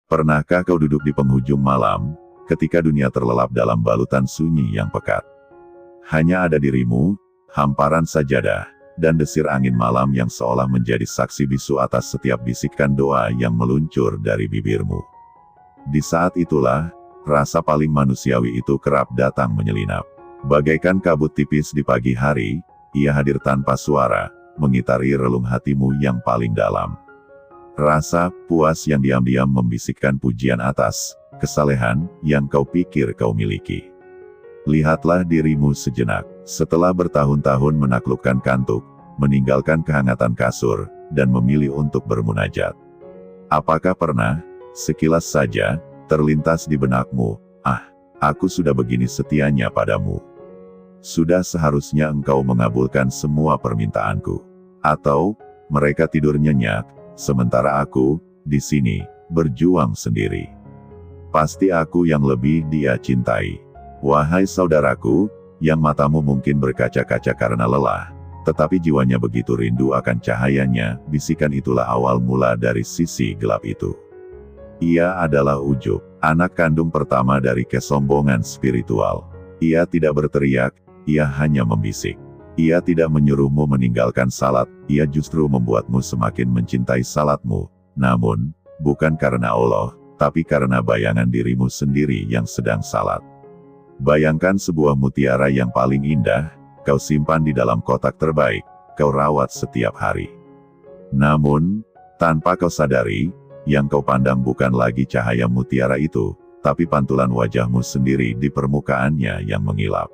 Pernahkah kau duduk di penghujung malam, ketika dunia terlelap dalam balutan sunyi yang pekat? Hanya ada dirimu, hamparan sajadah, dan desir angin malam yang seolah menjadi saksi bisu atas setiap bisikan doa yang meluncur dari bibirmu. Di saat itulah, rasa paling manusiawi itu kerap datang menyelinap. Bagaikan kabut tipis di pagi hari, ia hadir tanpa suara, mengitari relung hatimu yang paling dalam. Rasa puas yang diam-diam membisikkan pujian atas kesalehan yang kau pikir kau miliki. Lihatlah dirimu sejenak, setelah bertahun-tahun menaklukkan kantuk, meninggalkan kehangatan kasur, dan memilih untuk bermunajat. Apakah pernah, sekilas saja, terlintas di benakmu, aku sudah begini setianya padamu. Sudah seharusnya engkau mengabulkan semua permintaanku. Atau, mereka tidur nyenyak, sementara aku, di sini, berjuang sendiri. Pasti aku yang lebih dia cintai. Wahai saudaraku, yang matamu mungkin berkaca-kaca karena lelah, tetapi jiwanya begitu rindu akan cahayanya, bisikan itulah awal mula dari sisi gelap itu. Ia adalah ujub, anak kandung pertama dari kesombongan spiritual. Ia tidak berteriak, ia hanya membisik. Ia tidak menyuruhmu meninggalkan salat, ia justru membuatmu semakin mencintai salatmu. Namun, bukan karena Allah, tapi karena bayangan dirimu sendiri yang sedang salat. Bayangkan sebuah mutiara yang paling indah, kau simpan di dalam kotak terbaik, kau rawat setiap hari. Namun, tanpa kau sadari, yang kau pandang bukan lagi cahaya mutiara itu, tapi pantulan wajahmu sendiri di permukaannya yang mengilap.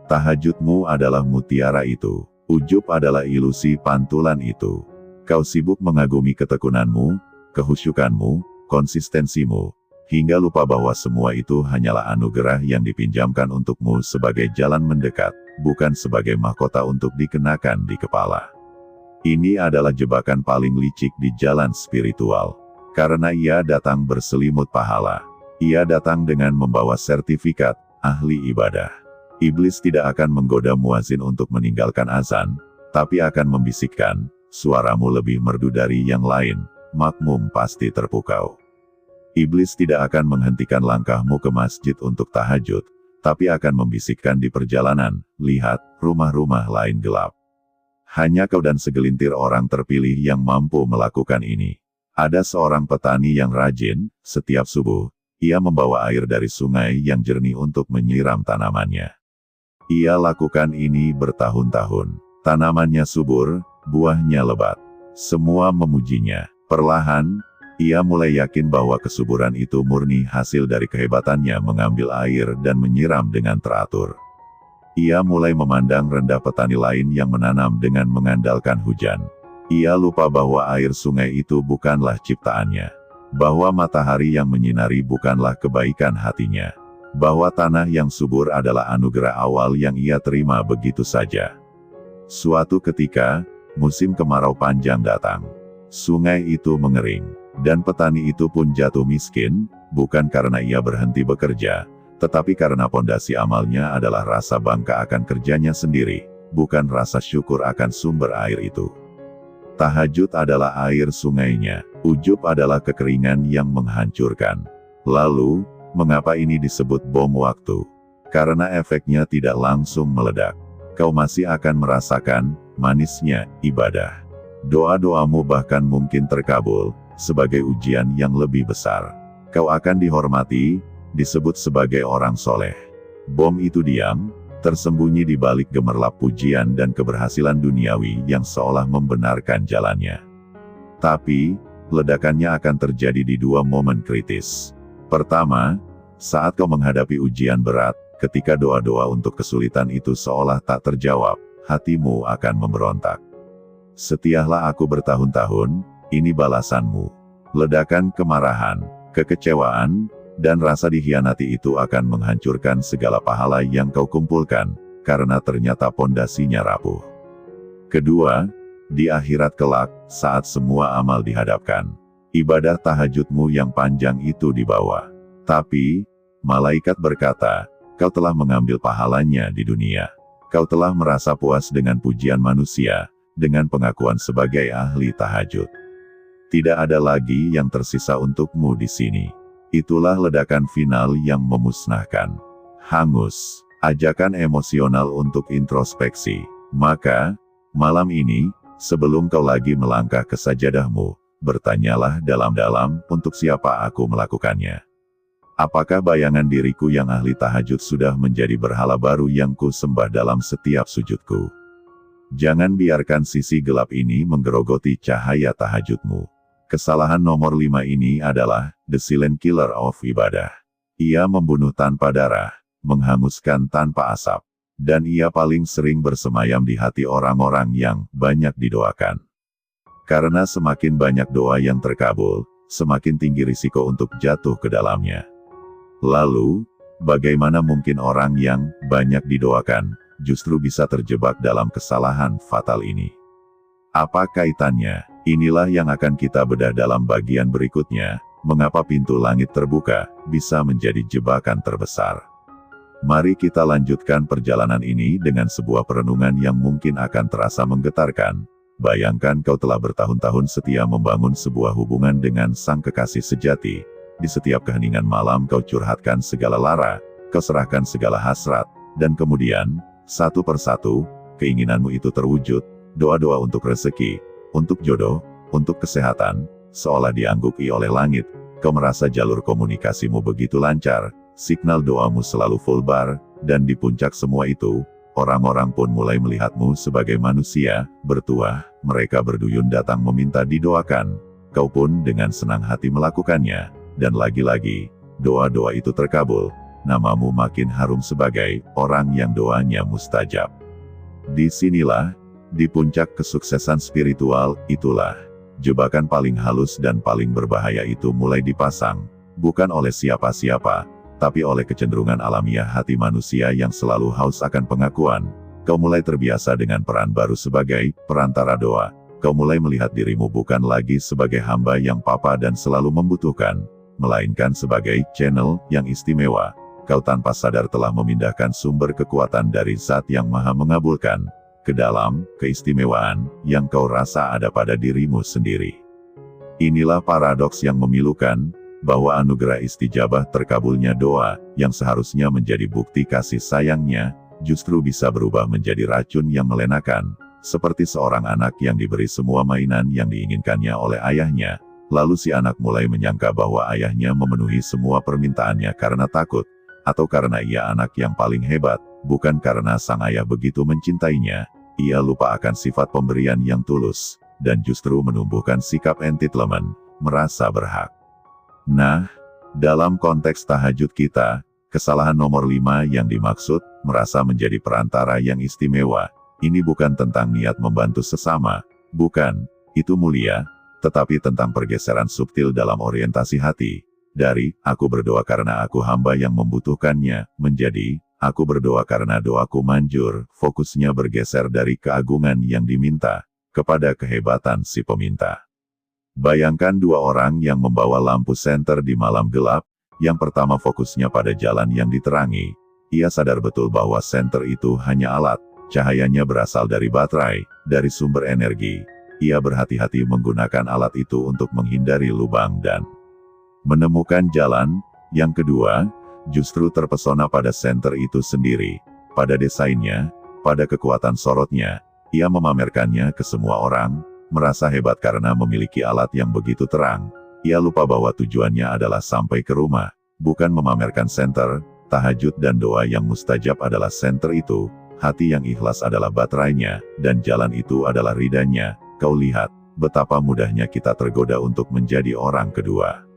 Tahajudmu adalah mutiara itu, ujub adalah ilusi pantulan itu. Kau sibuk mengagumi ketekunanmu, kehusyukanmu, konsistensimu, hingga lupa bahwa semua itu hanyalah anugerah yang dipinjamkan untukmu sebagai jalan mendekat, bukan sebagai mahkota untuk dikenakan di kepala. Ini adalah jebakan paling licik di jalan spiritual, karena ia datang berselimut pahala. Ia datang dengan membawa sertifikat ahli ibadah. Iblis tidak akan menggoda muazin untuk meninggalkan azan, tapi akan membisikkan, suaramu lebih merdu dari yang lain, makmum pasti terpukau. Iblis tidak akan menghentikan langkahmu ke masjid untuk tahajud, tapi akan membisikkan di perjalanan, lihat, rumah-rumah lain gelap. Hanya kau dan segelintir orang terpilih yang mampu melakukan ini. Ada seorang petani yang rajin, setiap subuh, ia membawa air dari sungai yang jernih untuk menyiram tanamannya. Ia lakukan ini bertahun-tahun. Tanamannya subur, buahnya lebat. Semua memujinya. Perlahan, ia mulai yakin bahwa kesuburan itu murni hasil dari kehebatannya mengambil air dan menyiram dengan teratur. Ia mulai memandang rendah petani lain yang menanam dengan mengandalkan hujan. Ia lupa bahwa air sungai itu bukanlah ciptaannya. Bahwa matahari yang menyinari bukanlah kebaikan hatinya. Bahwa tanah yang subur adalah anugerah awal yang ia terima begitu saja. Suatu ketika, musim kemarau panjang datang. Sungai itu mengering, dan petani itu pun jatuh miskin, bukan karena ia berhenti bekerja, tetapi karena pondasi amalnya adalah rasa bangga akan kerjanya sendiri, bukan rasa syukur akan sumber air itu. Tahajud adalah air sungainya, ujub adalah kekeringan yang menghancurkan. Lalu, mengapa ini disebut bom waktu? Karena efeknya tidak langsung meledak. Kau masih akan merasakan manisnya ibadah. Doa-doamu bahkan mungkin terkabul, sebagai ujian yang lebih besar. Kau akan dihormati, disebut sebagai orang soleh. Bom itu diam, tersembunyi di balik gemerlap pujian dan keberhasilan duniawi yang seolah membenarkan jalannya. Tapi, ledakannya akan terjadi di dua momen kritis. Pertama, saat kau menghadapi ujian berat, ketika doa-doa untuk kesulitan itu seolah tak terjawab, hatimu akan memberontak. Setiahlah aku bertahun-tahun, ini balasanmu. Ledakan kemarahan, kekecewaan, dan rasa dikhianati itu akan menghancurkan segala pahala yang kau kumpulkan, karena ternyata pondasinya rapuh. Kedua, di akhirat kelak, saat semua amal dihadapkan, ibadah tahajudmu yang panjang itu dibawa. Tapi, malaikat berkata, kau telah mengambil pahalanya di dunia. Kau telah merasa puas dengan pujian manusia, dengan pengakuan sebagai ahli tahajud. Tidak ada lagi yang tersisa untukmu di sini. Itulah ledakan final yang memusnahkan. Hangus. Ajakan emosional untuk introspeksi. Maka, malam ini, sebelum kau lagi melangkah ke sajadahmu, bertanyalah dalam-dalam untuk siapa aku melakukannya. Apakah bayangan diriku yang ahli tahajud sudah menjadi berhala baru yang ku sembah dalam setiap sujudku? Jangan biarkan sisi gelap ini menggerogoti cahaya tahajudmu. Kesalahan nomor 5 ini adalah the silent killer of ibadah. Ia membunuh tanpa darah, menghanguskan tanpa asap, dan ia paling sering bersemayam di hati orang-orang yang banyak didoakan. Karena semakin banyak doa yang terkabul, semakin tinggi risiko untuk jatuh ke dalamnya. Lalu, bagaimana mungkin orang yang banyak didoakan, justru bisa terjebak dalam kesalahan fatal ini? Apa kaitannya? Inilah yang akan kita bedah dalam bagian berikutnya, mengapa pintu langit terbuka, bisa menjadi jebakan terbesar. Mari kita lanjutkan perjalanan ini dengan sebuah perenungan yang mungkin akan terasa menggetarkan. Bayangkan kau telah bertahun-tahun setia membangun sebuah hubungan dengan sang kekasih sejati. Di setiap keheningan malam kau curhatkan segala lara, kau serahkan segala hasrat, dan kemudian, satu persatu, keinginanmu itu terwujud, doa-doa untuk rezeki, untuk jodoh, untuk kesehatan, seolah dianggupi oleh langit. Kau merasa jalur komunikasimu begitu lancar, signal doamu selalu full bar, dan di puncak semua itu, orang-orang pun mulai melihatmu sebagai manusia, bertuah, mereka berduyun datang meminta didoakan. Kau pun dengan senang hati melakukannya, dan lagi-lagi, doa-doa itu terkabul, namamu makin harum sebagai orang yang doanya mustajab. Disinilah, di puncak kesuksesan spiritual, itulah, jebakan paling halus dan paling berbahaya itu mulai dipasang, bukan oleh siapa-siapa, tapi oleh kecenderungan alamiah hati manusia yang selalu haus akan pengakuan. Kau mulai terbiasa dengan peran baru sebagai perantara doa. Kau mulai melihat dirimu bukan lagi sebagai hamba yang papa dan selalu membutuhkan, melainkan sebagai channel yang istimewa. Kau tanpa sadar telah memindahkan sumber kekuatan dari Zat yang Maha Mengabulkan, ke dalam keistimewaan yang kau rasa ada pada dirimu sendiri. Inilah paradoks yang memilukan, bahwa anugerah istijabah terkabulnya doa, yang seharusnya menjadi bukti kasih sayangnya, justru bisa berubah menjadi racun yang melenakan, seperti seorang anak yang diberi semua mainan yang diinginkannya oleh ayahnya, lalu si anak mulai menyangka bahwa ayahnya memenuhi semua permintaannya karena takut, atau karena ia anak yang paling hebat, bukan karena sang ayah begitu mencintainya. Ia lupa akan sifat pemberian yang tulus, dan justru menumbuhkan sikap entitlement, merasa berhak. Nah, dalam konteks tahajud kita, kesalahan nomor 5 yang dimaksud, merasa menjadi perantara yang istimewa, ini bukan tentang niat membantu sesama, bukan, itu mulia, tetapi tentang pergeseran subtil dalam orientasi hati, dari, aku berdoa karena aku hamba yang membutuhkannya, menjadi, aku berdoa karena doaku manjur, fokusnya bergeser dari keagungan yang diminta, kepada kehebatan si peminta. Bayangkan dua orang yang membawa lampu senter di malam gelap, yang pertama fokusnya pada jalan yang diterangi. Ia sadar betul bahwa senter itu hanya alat, cahayanya berasal dari baterai, dari sumber energi. Ia berhati-hati menggunakan alat itu untuk menghindari lubang dan menemukan jalan. Yang kedua, justru terpesona pada senter itu sendiri, pada desainnya, pada kekuatan sorotnya. Ia memamerkannya ke semua orang, merasa hebat karena memiliki alat yang begitu terang. Ia lupa bahwa tujuannya adalah sampai ke rumah, bukan memamerkan senter. Tahajud dan doa yang mustajab adalah senter itu, hati yang ikhlas adalah baterainya, dan jalan itu adalah ridanya. Kau lihat, betapa mudahnya kita tergoda untuk menjadi orang kedua.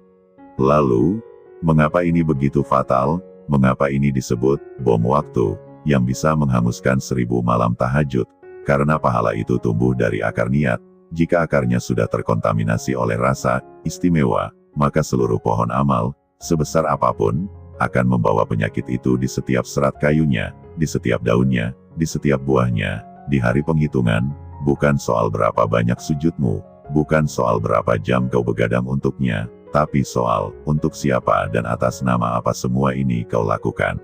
Lalu, mengapa ini begitu fatal? Mengapa ini disebut bom waktu, yang bisa menghanguskan 1000 malam tahajud? Karena pahala itu tumbuh dari akar niat. Jika akarnya sudah terkontaminasi oleh rasa istimewa, maka seluruh pohon amal, sebesar apapun, akan membawa penyakit itu di setiap serat kayunya, di setiap daunnya, di setiap buahnya. Di hari penghitungan, bukan soal berapa banyak sujudmu, bukan soal berapa jam kau begadang untuknya, tapi soal untuk siapa dan atas nama apa semua ini kau lakukan.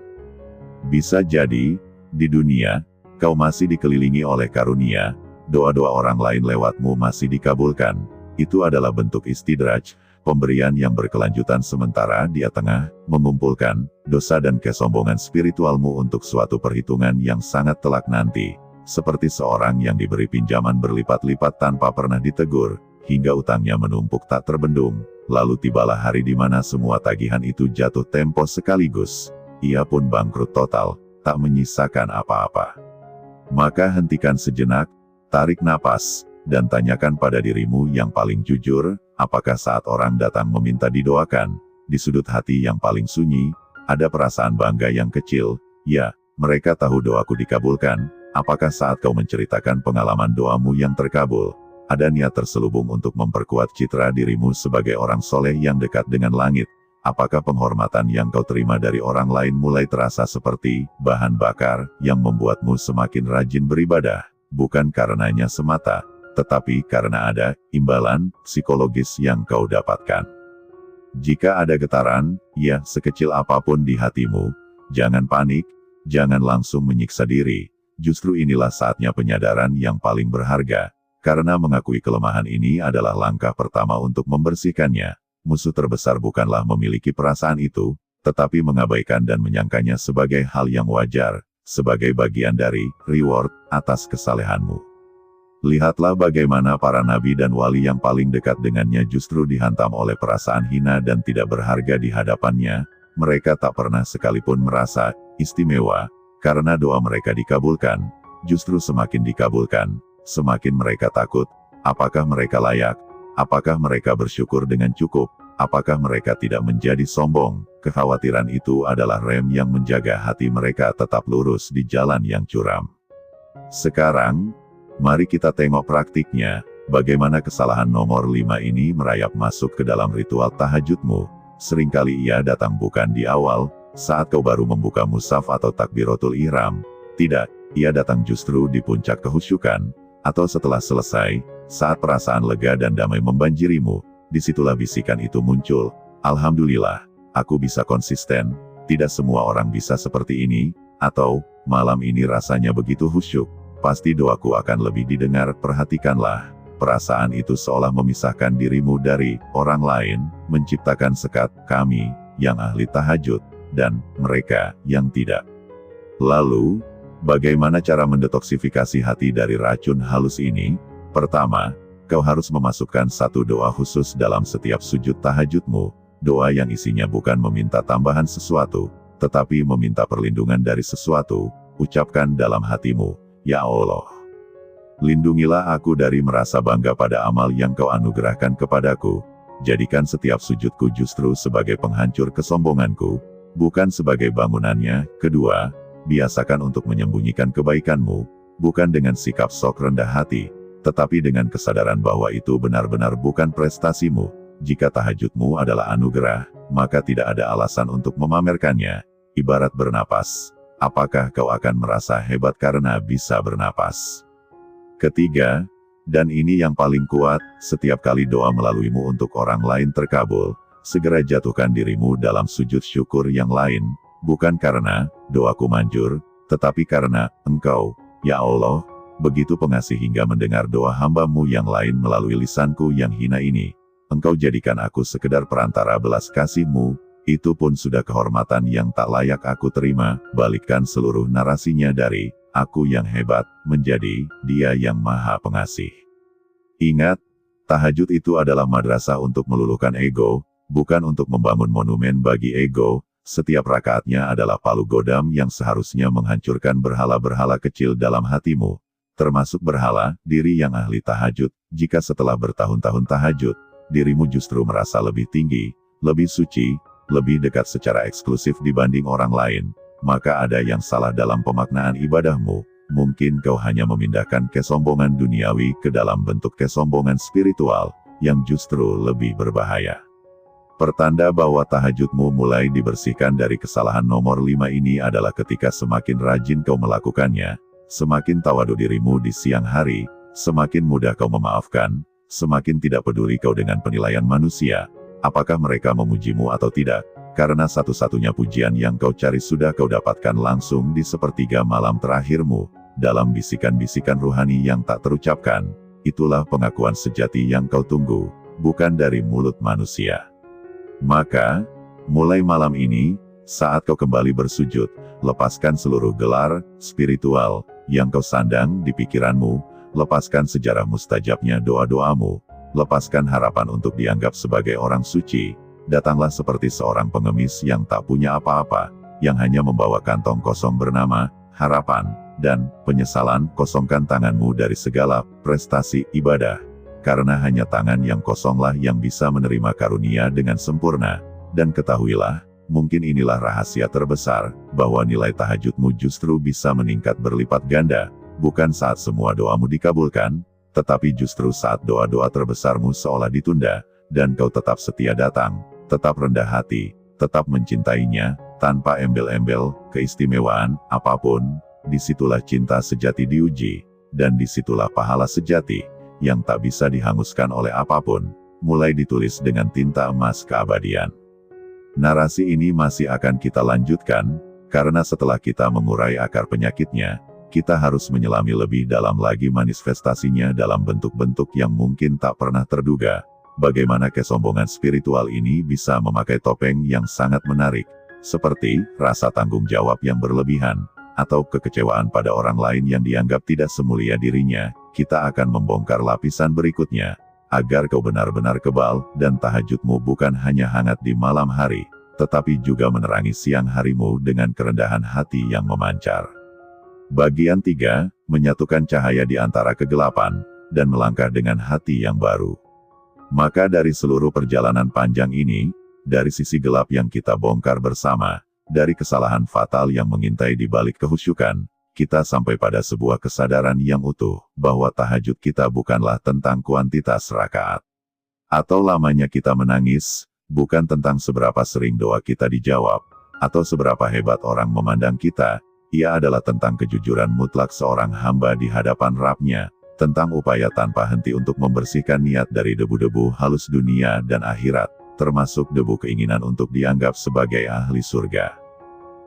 Bisa jadi, di dunia, kau masih dikelilingi oleh karunia, doa-doa orang lain lewatmu masih dikabulkan. itu adalah bentuk istidraj, pemberian yang berkelanjutan sementara dia tengah mengumpulkan dosa dan kesombongan spiritualmu untuk suatu perhitungan yang sangat telak nanti. Seperti seorang yang diberi pinjaman berlipat-lipat tanpa pernah ditegur, hingga utangnya menumpuk tak terbendung. Lalu tibalah hari di mana semua tagihan itu jatuh tempo sekaligus. Ia pun bangkrut total, tak menyisakan apa-apa. Maka hentikan sejenak, tarik napas, dan tanyakan pada dirimu yang paling jujur, apakah saat orang datang meminta didoakan, di sudut hati yang paling sunyi, ada perasaan bangga yang kecil? Ya, mereka tahu doaku dikabulkan. Apakah saat kau menceritakan pengalaman doamu yang terkabul, ada niat terselubung untuk memperkuat citra dirimu sebagai orang soleh yang dekat dengan langit? Apakah penghormatan yang kau terima dari orang lain mulai terasa seperti bahan bakar yang membuatmu semakin rajin beribadah, bukan karenanya semata, tetapi karena ada imbalan psikologis yang kau dapatkan? Jika ada getaran, ya sekecil apapun di hatimu, jangan panik, jangan langsung menyiksa diri. Justru inilah saatnya penyadaran yang paling berharga, karena mengakui kelemahan ini adalah langkah pertama untuk membersihkannya. Musuh terbesar bukanlah memiliki perasaan itu, tetapi mengabaikan dan menyangkanya sebagai hal yang wajar, sebagai bagian dari reward atas kesalehanmu. Lihatlah bagaimana para nabi dan wali yang paling dekat dengannya justru dihantam oleh perasaan hina dan tidak berharga di hadapannya. Mereka tak pernah sekalipun merasa istimewa, karena doa mereka dikabulkan. Justru semakin dikabulkan, semakin mereka takut. Apakah mereka layak? Apakah mereka bersyukur dengan cukup? Apakah mereka tidak menjadi sombong? Kekhawatiran itu adalah rem yang menjaga hati mereka tetap lurus di jalan yang curam. Sekarang, mari kita tengok praktiknya, bagaimana kesalahan nomor 5 ini merayap masuk ke dalam ritual tahajudmu. Seringkali ia datang bukan di awal, saat kau baru membuka mushaf atau takbiratul ihram. Tidak, ia datang justru di puncak kehusyukan, atau setelah selesai, saat perasaan lega dan damai membanjirimu. Disitulah bisikan itu muncul, "Alhamdulillah, aku bisa konsisten, tidak semua orang bisa seperti ini," atau, "Malam ini rasanya begitu khusyuk. Pasti doaku akan lebih didengar." Perhatikanlah, perasaan itu seolah memisahkan dirimu dari orang lain, menciptakan sekat, kami, yang ahli tahajud, dan mereka, yang tidak. Lalu, bagaimana cara mendetoksifikasi hati dari racun halus ini? Pertama, kau harus memasukkan satu doa khusus dalam setiap sujud tahajudmu, doa yang isinya bukan meminta tambahan sesuatu, tetapi meminta perlindungan dari sesuatu. Ucapkan dalam hatimu, "Ya Allah, lindungilah aku dari merasa bangga pada amal yang kau anugerahkan kepadaku. Jadikan setiap sujudku justru sebagai penghancur kesombonganku, bukan sebagai bangunannya." Kedua, biasakan untuk menyembunyikan kebaikanmu, bukan dengan sikap sok rendah hati, tetapi dengan kesadaran bahwa itu benar-benar bukan prestasimu. Jika tahajudmu adalah anugerah, maka tidak ada alasan untuk memamerkannya. Ibarat bernapas. Apakah kau akan merasa hebat karena bisa bernapas? Ketiga, dan ini yang paling kuat, setiap kali doa melaluimu untuk orang lain terkabul, segera jatuhkan dirimu dalam sujud syukur yang lain, bukan karena doaku manjur, tetapi karena Engkau, ya Allah, begitu pengasih hingga mendengar doa hamba-Mu yang lain melalui lisanku yang hina ini. Engkau jadikan aku sekedar perantara belas kasih-Mu, itu pun sudah kehormatan yang tak layak aku terima. Balikkan seluruh narasinya dari aku yang hebat, menjadi Dia yang Maha Pengasih. Ingat, tahajud itu adalah madrasah untuk meluluhkan ego, bukan untuk membangun monumen bagi ego. Setiap rakaatnya adalah palu godam yang seharusnya menghancurkan berhala-berhala kecil dalam hatimu, termasuk berhala diri yang ahli tahajud. Jika setelah bertahun-tahun tahajud, dirimu justru merasa lebih tinggi, lebih suci, lebih dekat secara eksklusif dibanding orang lain, maka ada yang salah dalam pemaknaan ibadahmu. Mungkin kau hanya memindahkan kesombongan duniawi ke dalam bentuk kesombongan spiritual, yang justru lebih berbahaya. Pertanda bahwa tahajudmu mulai dibersihkan dari kesalahan nomor 5 ini adalah ketika semakin rajin kau melakukannya, semakin tawadu dirimu di siang hari, semakin mudah kau memaafkan, semakin tidak peduli kau dengan penilaian manusia, apakah mereka memujimu atau tidak, karena satu-satunya pujian yang kau cari sudah kau dapatkan langsung di sepertiga malam terakhirmu, dalam bisikan-bisikan ruhani yang tak terucapkan. itulah pengakuan sejati yang kau tunggu, bukan dari mulut manusia. Maka, mulai malam ini, saat kau kembali bersujud, lepaskan seluruh gelar spiritual yang kau sandang di pikiranmu, lepaskan sejarah mustajabnya doa-doamu, lepaskan harapan untuk dianggap sebagai orang suci, datanglah seperti seorang pengemis yang tak punya apa-apa, yang hanya membawa kantong kosong bernama harapan dan penyesalan. Kosongkan tanganmu dari segala prestasi ibadah, karena hanya tangan yang kosonglah yang bisa menerima karunia dengan sempurna. Dan ketahuilah, mungkin inilah rahasia terbesar, bahwa nilai tahajudmu justru bisa meningkat berlipat ganda, bukan saat semua doamu dikabulkan, tetapi justru saat doa-doa terbesarmu seolah ditunda, dan kau tetap setia datang, tetap rendah hati, tetap mencintainya, tanpa embel-embel keistimewaan apapun. Disitulah cinta sejati diuji, dan disitulah pahala sejati, yang tak bisa dihanguskan oleh apapun, mulai ditulis dengan tinta emas keabadian. Narasi ini masih akan kita lanjutkan, karena setelah kita mengurai akar penyakitnya, kita harus menyelami lebih dalam lagi manifestasinya dalam bentuk-bentuk yang mungkin tak pernah terduga. Bagaimana kesombongan spiritual ini bisa memakai topeng yang sangat menarik, seperti rasa tanggung jawab yang berlebihan, atau kekecewaan pada orang lain yang dianggap tidak semulia dirinya. Kita akan membongkar lapisan berikutnya, agar kau benar-benar kebal, dan tahajudmu bukan hanya hangat di malam hari, tetapi juga menerangi siang harimu dengan kerendahan hati yang memancar. Bagian 3, menyatukan cahaya di antara kegelapan, dan melangkah dengan hati yang baru. Maka dari seluruh perjalanan panjang ini, dari sisi gelap yang kita bongkar bersama, dari kesalahan fatal yang mengintai di balik kehusyukan, kita sampai pada sebuah kesadaran yang utuh, bahwa tahajud kita bukanlah tentang kuantitas rakaat, atau lamanya kita menangis, bukan tentang seberapa sering doa kita dijawab, atau seberapa hebat orang memandang kita. Ia adalah tentang kejujuran mutlak seorang hamba di hadapan Rabb-Nya, tentang upaya tanpa henti untuk membersihkan niat dari debu-debu halus dunia dan akhirat, termasuk debu keinginan untuk dianggap sebagai ahli surga.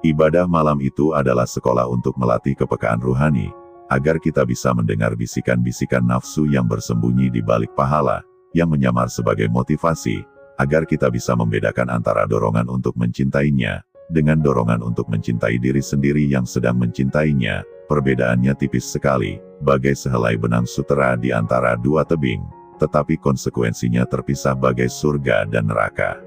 Ibadah malam itu adalah sekolah untuk melatih kepekaan ruhani, agar kita bisa mendengar bisikan-bisikan nafsu yang bersembunyi di balik pahala, yang menyamar sebagai motivasi, agar kita bisa membedakan antara dorongan untuk mencintainya, dengan dorongan untuk mencintai diri sendiri yang sedang mencintainya. Perbedaannya tipis sekali, bagai sehelai benang sutera di antara dua tebing, tetapi konsekuensinya terpisah bagai surga dan neraka.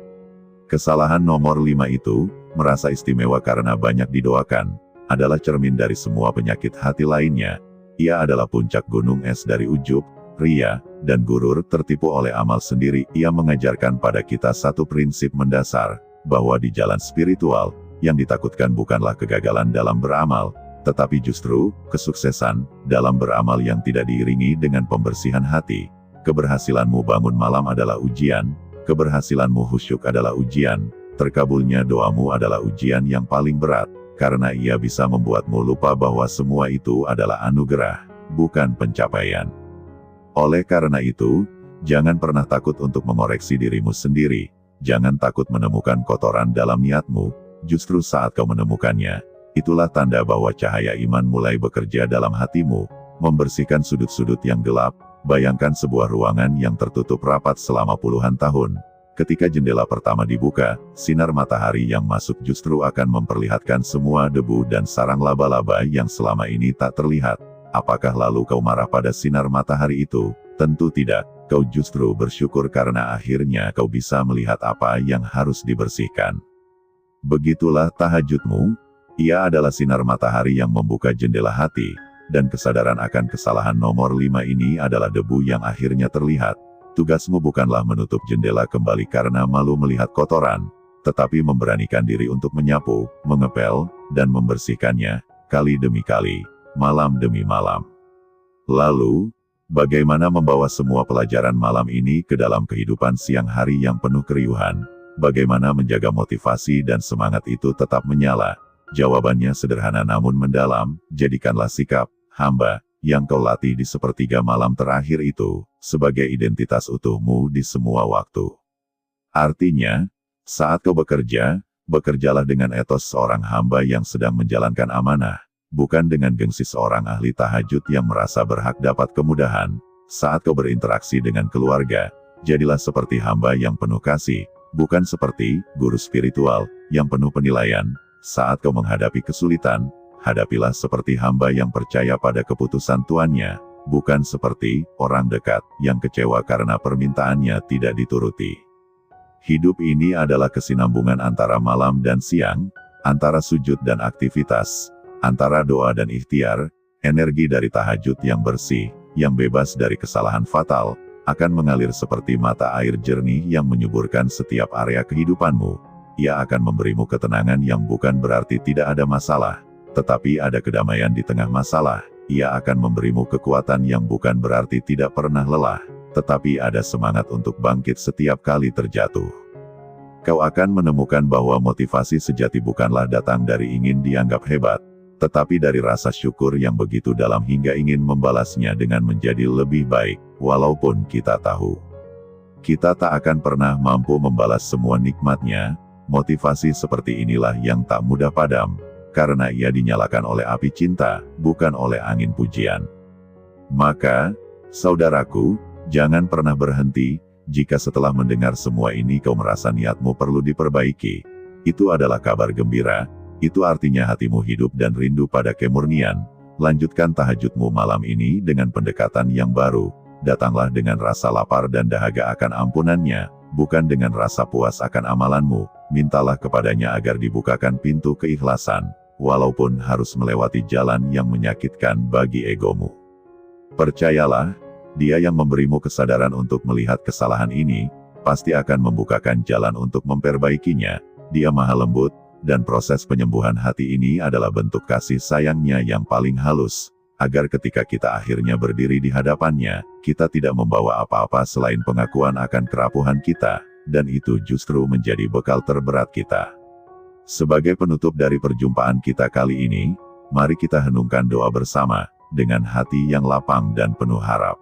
Kesalahan nomor 5 itu, merasa istimewa karena banyak didoakan, adalah cermin dari semua penyakit hati lainnya. Ia adalah puncak gunung es dari ujub, ria, dan gurur. Tertipu oleh amal sendiri. Ia mengajarkan pada kita satu prinsip mendasar, bahwa di jalan spiritual, yang ditakutkan bukanlah kegagalan dalam beramal, tetapi justru kesuksesan dalam beramal yang tidak diiringi dengan pembersihan hati. Keberhasilanmu bangun malam adalah ujian, keberhasilanmu khusyuk adalah ujian, terkabulnya doamu adalah ujian yang paling berat, karena ia bisa membuatmu lupa bahwa semua itu adalah anugerah, bukan pencapaian. Oleh karena itu, jangan pernah takut untuk mengoreksi dirimu sendiri, jangan takut menemukan kotoran dalam niatmu. Justru saat kau menemukannya, itulah tanda bahwa cahaya iman mulai bekerja dalam hatimu, membersihkan sudut-sudut yang gelap. Bayangkan sebuah ruangan yang tertutup rapat selama puluhan tahun. Ketika jendela pertama dibuka, sinar matahari yang masuk justru akan memperlihatkan semua debu dan sarang laba-laba yang selama ini tak terlihat. Apakah lalu kau marah pada sinar matahari itu? Tentu tidak. Kau justru bersyukur karena akhirnya kau bisa melihat apa yang harus dibersihkan. Begitulah tahajudmu. Ia adalah sinar matahari yang membuka jendela hati, dan kesadaran akan kesalahan nomor 5 ini adalah debu yang akhirnya terlihat. Tugasmu bukanlah menutup jendela kembali karena malu melihat kotoran, tetapi memberanikan diri untuk menyapu, mengepel, dan membersihkannya, kali demi kali, malam demi malam. Lalu, bagaimana membawa semua pelajaran malam ini ke dalam kehidupan siang hari yang penuh keriuhan? Bagaimana menjaga motivasi dan semangat itu tetap menyala? Jawabannya sederhana namun mendalam. Jadikanlah sikap hamba yang kau latih di sepertiga malam terakhir itu sebagai identitas utuhmu di semua waktu. Artinya, saat kau bekerja, bekerjalah dengan etos seorang hamba yang sedang menjalankan amanah, bukan dengan gengsi seorang ahli tahajud yang merasa berhak dapat kemudahan, Saat kau berinteraksi dengan keluarga, jadilah seperti hamba yang penuh kasih, bukan seperti guru spiritual yang penuh penilaian. Saat kau menghadapi kesulitan, hadapilah seperti hamba yang percaya pada keputusan tuannya, bukan seperti orang dekat yang kecewa karena permintaannya tidak dituruti. Hidup ini adalah kesinambungan antara malam dan siang, antara sujud dan aktivitas, antara doa dan ikhtiar. Energi dari tahajud yang bersih, yang bebas dari kesalahan fatal, akan mengalir seperti mata air jernih yang menyuburkan setiap area kehidupanmu. Ia akan memberimu ketenangan yang bukan berarti tidak ada masalah, tetapi ada kedamaian di tengah masalah. Ia akan memberimu kekuatan yang bukan berarti tidak pernah lelah, tetapi ada semangat untuk bangkit setiap kali terjatuh. Kau akan menemukan bahwa motivasi sejati bukanlah datang dari ingin dianggap hebat, tetapi dari rasa syukur yang begitu dalam hingga ingin membalasnya dengan menjadi lebih baik, walaupun kita tahu kita tak akan pernah mampu membalas semua nikmatnya. Motivasi seperti inilah yang tak mudah padam, karena ia dinyalakan oleh api cinta, bukan oleh angin pujian. Maka, saudaraku, jangan pernah berhenti. Jika setelah mendengar semua ini kau merasa niatmu perlu diperbaiki, itu adalah kabar gembira. Itu artinya hatimu hidup dan rindu pada kemurnian. Lanjutkan tahajudmu malam ini dengan pendekatan yang baru. Datanglah dengan rasa lapar dan dahaga akan ampunannya, bukan dengan rasa puas akan amalanmu. Mintalah kepadanya agar dibukakan pintu keikhlasan, walaupun harus melewati jalan yang menyakitkan bagi egomu. Percayalah, Dia yang memberimu kesadaran untuk melihat kesalahan ini, pasti akan membukakan jalan untuk memperbaikinya. Dia maha lembut, dan proses penyembuhan hati ini adalah bentuk kasih sayangnya yang paling halus, agar ketika kita akhirnya berdiri di hadapannya, kita tidak membawa apa-apa selain pengakuan akan kerapuhan kita, dan itu justru menjadi bekal terberat kita. Sebagai penutup dari perjumpaan kita kali ini, mari kita henungkan doa bersama, dengan hati yang lapang dan penuh harap.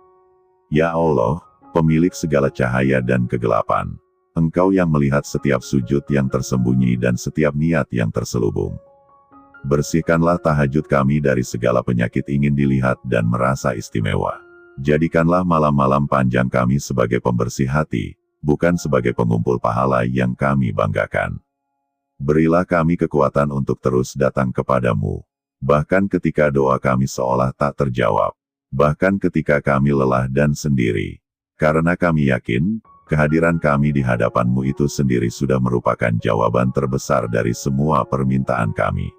Ya Allah, pemilik segala cahaya dan kegelapan, Engkau yang melihat setiap sujud yang tersembunyi dan setiap niat yang terselubung. Bersihkanlah tahajud kami dari segala penyakit ingin dilihat dan merasa istimewa. Jadikanlah malam-malam panjang kami sebagai pembersih hati, bukan sebagai pengumpul pahala yang kami banggakan. Berilah kami kekuatan untuk terus datang kepadamu, bahkan ketika doa kami seolah tak terjawab, bahkan ketika kami lelah dan sendiri. Karena kami yakin, kehadiran kami di hadapan-Mu itu sendiri sudah merupakan jawaban terbesar dari semua permintaan kami.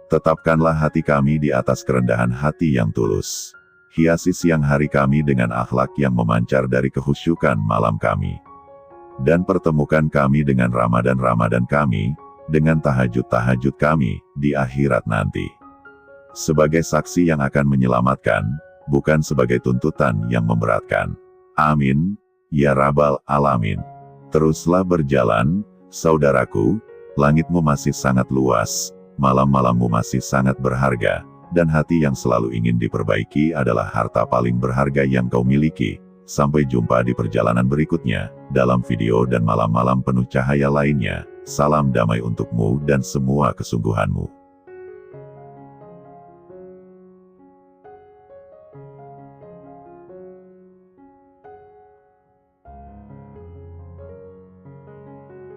Tetapkanlah hati kami di atas kerendahan hati yang tulus. Hiasi siang hari kami dengan akhlak yang memancar dari kehusyukan malam kami. Dan pertemukan kami dengan Ramadan-Ramadan kami, dengan tahajud-tahajud kami, di akhirat nanti. Sebagai saksi yang akan menyelamatkan, bukan sebagai tuntutan yang memberatkan. Amin. Ya Rabbal Alamin. Teruslah berjalan, saudaraku, langitmu masih sangat luas, malam-malammu masih sangat berharga, dan hati yang selalu ingin diperbaiki adalah harta paling berharga yang kau miliki. Sampai jumpa di perjalanan berikutnya, dalam video dan malam-malam penuh cahaya lainnya. Salam damai untukmu dan semua kesungguhanmu.